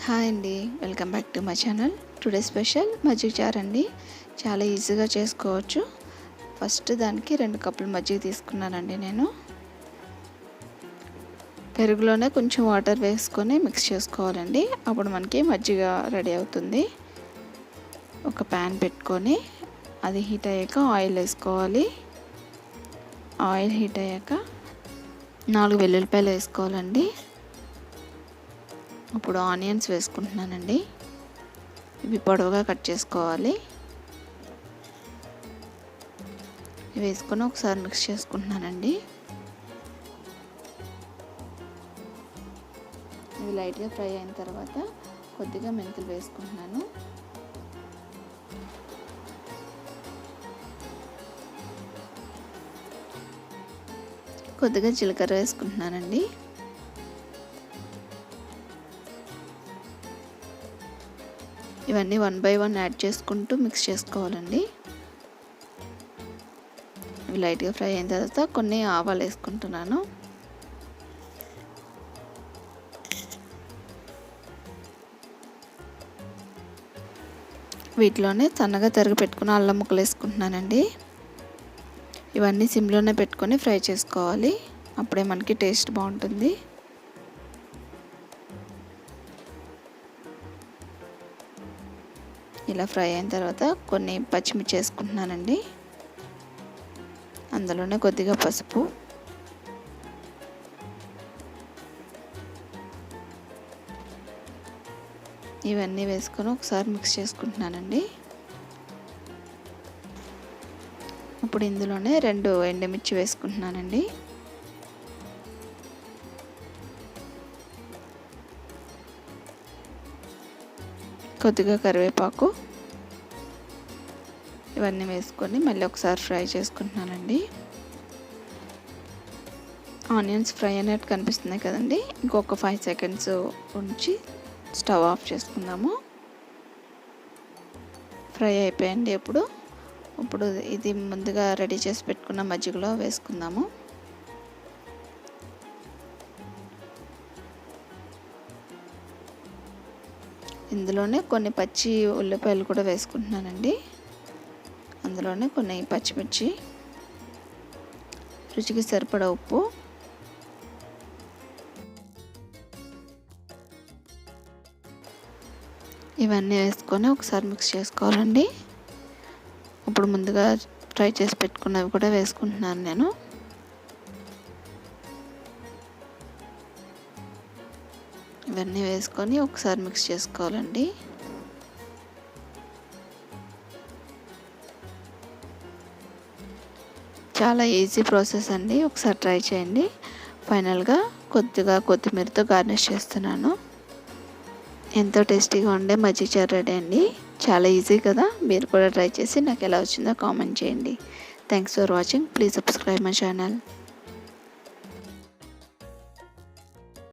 Hi అండి, welcome back to my channel. Today special మజ్జిగ చారు అండి. చాలా ఈజీగా చేసుకోవచ్చు. ఫస్ట్ దానికి 2 కప్పులు మజ్జిగ తీసుకున్నానండి. నేను పెరుగులోనే కొంచెం వాటర్ వేసుకొని మిక్స్ చేసుకోవాలండి. అప్పుడు మనకి మజ్జిగ రెడీ అవుతుంది. ఒక ప్యాన్ పెట్టుకొని అది హీట్ అయ్యాక ఆయిల్ వేసుకోవాలి. ఆయిల్ హీట్ అయ్యాక 4 వెల్లుల్లిపాయలు వేసుకోవాలండి. ఇప్పుడు ఆనియన్స్ వేసుకుంటున్నానండి. ఇవి పొడవుగా కట్ చేసుకోవాలి. ఇవి వేసుకొని ఒకసారి మిక్స్ చేసుకుంటున్నానండి. ఇవి లైట్గా ఫ్రై అయిన తర్వాత కొద్దిగా మెంతులు వేసుకుంటున్నాను. కొద్దిగా జీలకర్ర వేసుకుంటున్నానండి. ఇవన్నీ 1 బై 1 యాడ్ చేసుకుంటూ మిక్స్ చేసుకోవాలండి. ఇవి లైట్గా ఫ్రై అయిన తర్వాత కొన్ని ఆవాలు వేసుకుంటున్నాను. వీటిలోనే సన్నగా తరిగి పెట్టుకున్న అల్లం ముక్కలు వేసుకుంటున్నానండి. ఇవన్నీ సిమ్లోనే పెట్టుకొని ఫ్రై చేసుకోవాలి. అప్పుడే మనకి టేస్ట్ బాగుంటుంది. ఇలా ఫ్రై అయిన తర్వాత కొన్ని పచ్చిమిర్చి వేసుకుంటున్నానండి. అందులోనే కొద్దిగా పసుపు, ఇవన్నీ వేసుకొని ఒకసారి మిక్స్ చేసుకుంటున్నానండి. ఇప్పుడు ఇందులోనే 2 ఎండుమిర్చి వేసుకుంటున్నానండి. కొద్దిగా కరివేపాకు, ఇవన్నీ వేసుకొని మళ్ళీ ఒకసారి ఫ్రై చేసుకుంటున్నానండి. ఆనియన్స్ ఫ్రై అయినట్టు కనిపిస్తున్నాయి కదండి. ఇంకొక 5 సెకండ్స్ ఉంచి స్టవ్ ఆఫ్ చేసుకుందాము. ఫ్రై అయిపోయండి. ఇప్పుడు ఇది ముందుగా రెడీ చేసి పెట్టుకున్న మజ్జిగలో వేసుకుందాము. ఇందులోనే కొన్ని పచ్చి ఉల్లిపాయలు కూడా వేసుకుంటున్నానండి. అందులోనే కొన్ని పచ్చిమిర్చి, రుచికి సరిపడా ఉప్పు, ఇవన్నీ వేసుకొని ఒకసారి మిక్స్ చేసుకోవాలండి. ఇప్పుడు ముందుగా ఫ్రై చేసి పెట్టుకున్నవి కూడా వేసుకుంటున్నాను నేను. ఇవన్నీ వేసుకొని ఒకసారి మిక్స్ చేసుకోవాలండి. చాలా ఈజీ ప్రాసెస్ అండి. ఒకసారి ట్రై చేయండి. ఫైనల్గా కొద్దిగా కొత్తిమీరతో గార్నిష్ చేస్తున్నాను. ఎంతో టేస్టీగా ఉండే మజ్జిగ చారు రెడీ అండి. చాలా ఈజీ కదా. మీరు కూడా ట్రై చేసి నాకు ఎలా వచ్చిందో కామెంట్ చేయండి. Thanks for watching. Please subscribe my channel.